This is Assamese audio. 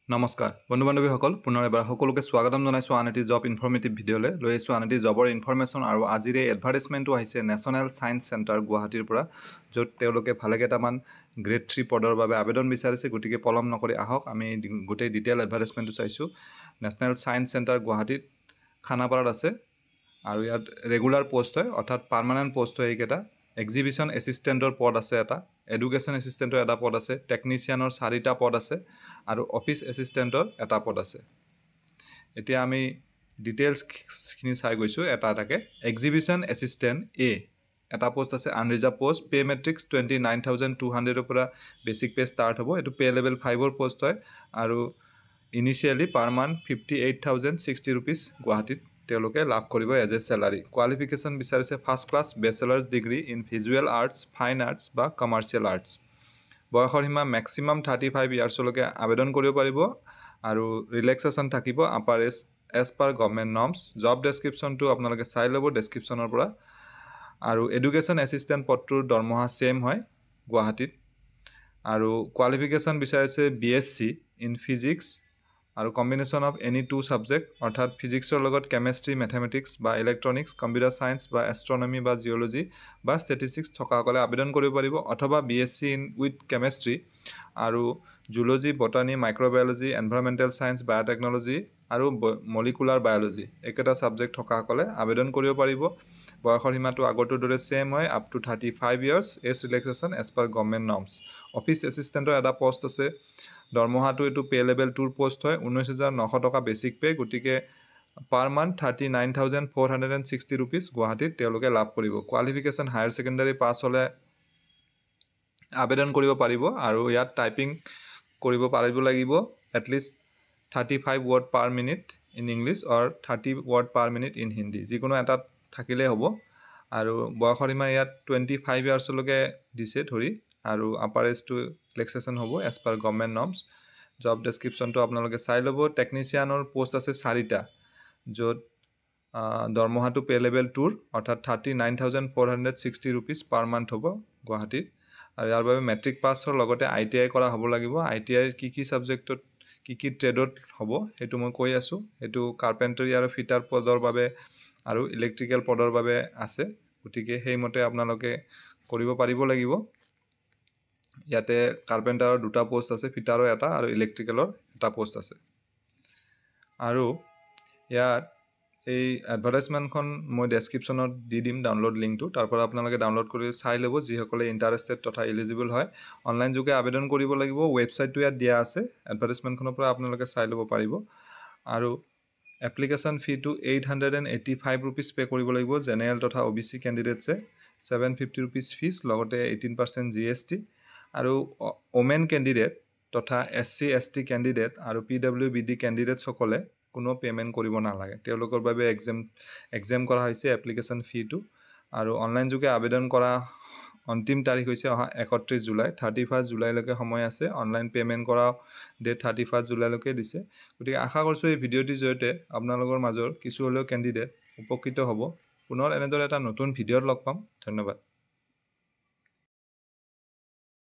নমস্কাৰ বন্ধু বান্ধৱীসকল পুনৰ এবাৰ সকলোকে স্বাগতম জনাইছোঁ আন এটি জব ইনফৰ্মেটিভ ভিডিঅ'লৈ লৈ আহিছোঁ আন এটি জবৰ ইনফৰমেশ্যন আৰু আজিৰ এই এডভাৰটাইজমেণ্টটো আহিছে নেশ্যনেল ছায়েন্স চেণ্টাৰ গুৱাহাটীৰ পৰা য'ত তেওঁলোকে ভালেকেইটামান গ্ৰেড 3 পদৰ বাবে আবেদন বিচাৰিছে গতিকে পলম নকৰি আহক আমি গোটেই ডিটেইল এডভাৰটাইজমেণ্টটো চাইছোঁ নেশ্যনেল ছায়েন্স চেণ্টাৰ গুৱাহাটীত খানাপাৰাত আছে আৰু ইয়াত ৰেগুলাৰ পোষ্ট হয় অৰ্থাৎ পাৰ্মানেণ্ট পোষ্ট হয় এইকেইটা এক্সিবিশ্যন এছিষ্টেণ্টৰ পদ আছে এটা এডুকেশ্যন এছিষ্টেণ্টৰ এটা পদ আছে টেকনিচিয়ানৰ 4টা পদ আছে আৰু অফিচ এছিষ্টেণ্টৰ এটা পদ আছে এতিয়া আমি ডিটেইলছখিনি চাই গৈছোঁ এটা এটাকে এক্সিবিশ্যন এছিষ্টেণ্ট এ এটা পোষ্ট আছে আনৰিজাৰ্ভ পোষ্ট পে মেট্ৰিক্স 29200 পৰা বেচিক পে ষ্টাৰ্ট হ'ব এইটো পে লেভেল 5ৰ পোষ্ট হয় আৰু ইনিচিয়েলি পাৰ মান্থ 58,060 rupees গুৱাহাটীত তেওঁলোকে লাভ কৰিব এজ এ চেলাৰী কোৱালিফিকেশ্যন বিচাৰিছে first class bachelors degree in visual arts fine arts বা কমাৰ্চিয়েল আৰ্টছ বয়সৰ সীমা মেক্সিমাম 35 ইয়াৰ্ছলৈকে আবেদন কৰিব পাৰিব আৰু ৰিলেক্সেশ্যন থাকিব upper age per government norms job ডেছক্ৰিপশ্যনটো আপোনালোকে চাই ল'ব ডেছক্ৰিপশ্যনৰ পৰা আৰু এডুকেশ্যন এছিষ্টেণ্ট পদটোৰ দৰমহা ছেম হয় গুৱাহাটীত আৰু কোৱালিফিকেশ্যন বিচাৰিছে BSc ইন ফিজিক্স আৰু কম্বিনেশ্যন অফ এনি 2 ছাবজেক্ট অৰ্থাৎ ফিজিক্সৰ লগত কেমেষ্ট্ৰি মেথমেটিক্স বা ইলেক্ট্ৰনিক্স কম্পিউটাৰ ছায়েন্স বা এষ্ট্ৰনমি বা জিঅ'লজি বা ষ্টেটিষ্টিক্স থকাসকলে আবেদন কৰিব পাৰিব অথবা BSc ইন উইথ কেমেষ্ট্ৰি আৰু zoology botany microbiology environmental science biotechnology আৰু মলিকুলাৰ বায়'লজি একেটা ছাবজেক্ট থকাসকলে আবেদন কৰিব পাৰিব বয়সৰ সীমাটো আগৰটোৰ দৰে ছেম হয় up to 35 years age relaxation age per government norms office এছিষ্টেণ্টৰ এটা পোষ্ট আছে দৰমহাটো এইটো পে লেভেল 2ৰ পোষ্ট হয় 19,900 টকা বেচিক পে গতিকে পাৰ মান্থ 39,460 rupees গুৱাহাটীত তেওঁলোকে লাভ কৰিব কোৱালিফিকেশ্যন হায়াৰ ছেকেণ্ডাৰী পাছ হ'লে আবেদন কৰিব পাৰিব আৰু ইয়াত টাইপিং কৰিব পাৰিব লাগিব at least 35 word per minute in English or 30 word per minute in Hindi যিকোনো এটাত থাকিলে হ'ব আৰু বয়সৰ সীমা ইয়াত 25 ইয়াৰ্ছলৈকে দিছে ধৰি আৰু আপাৰ এজটো ৰিলেক্সেশ্যন হ'ব age per government norms job ডেছক্ৰিপশ্যনটো আপোনালোকে চাই ল'ব টেকনিচিয়ানৰ পোষ্ট আছে 4টা য'ত দৰমহাটো পে লেভেল 2ৰ অৰ্থাৎ 39,460 rupees পাৰ মান্থ হ'ব গুৱাহাটীত আৰু ইয়াৰ বাবে মেট্ৰিক পাছৰ লগতে ITI কৰা হ'ব লাগিব ITI কি ছাবজেক্টত কি ট্ৰেডত হ'ব সেইটো মই কৈ আছোঁ সেইটো কাৰ্পেণ্টাৰী আৰু ফিটাৰ পদৰ বাবে আৰু ইলেক্ট্ৰিকেল পদৰ বাবে আছে গতিকে সেইমতে আপোনালোকে কৰিব পাৰিব লাগিব ইয়াতে কাৰ্পেণ্টাৰৰ 2টা পোষ্ট আছে ফিটাৰৰ এটা আৰু ইলেক্ট্ৰিকেলৰ এটা পোষ্ট আছে আৰু ইয়াত এই এডভাৰটাইজমেণ্টখন মই ডেছক্ৰিপশ্যনত দি দিম ডাউনলোড লিংকটো তাৰ পৰা আপোনালোকে ডাউনলোড কৰি চাই ল'ব যিসকলে ইণ্টাৰেষ্টেড তথা এলিজিবল হয় অনলাইন যোগে আবেদন কৰিব লাগিব ৱেবছাইটটো ইয়াত দিয়া আছে এডভাৰটাইজমেণ্টখনৰ পৰা আপোনালোকে চাই ল'ব পাৰিব আৰু এপ্লিকেশ্যন ফিটো 885 rupees পে' কৰিব লাগিব জেনেৰেল তথা OBC কেণ্ডিডেটছে 750 rupees ফিজ লগতে 18% GST আৰু ওমেন কেণ্ডিডেট তথা SC ST কেণ্ডিডেট আৰু PWBD কেণ্ডিডেটসকলে কোনো পে'মেণ্ট কৰিব নালাগে তেওঁলোকৰ বাবে এক্সাম কৰা হৈছে এপ্লিকেশ্যন ফিটো আৰু অনলাইন যোগে আবেদন কৰা অন্তিম তাৰিখ হৈছে অহা 31 জুলাই 31 জুলাইলৈকে সময় আছে অনলাইন পে'মেণ্ট কৰা ডেট 31 জুলাইলৈকে দিছে গতিকে আশা কৰিছোঁ এই ভিডিঅ'টিৰ জৰিয়তে আপোনালোকৰ মাজৰ কিছু হ'লেও কেণ্ডিডেট উপকৃত হ'ব পুনৰ এনেদৰে এটা নতুন ভিডিঅ'ত লগ পাম ধন্যবাদ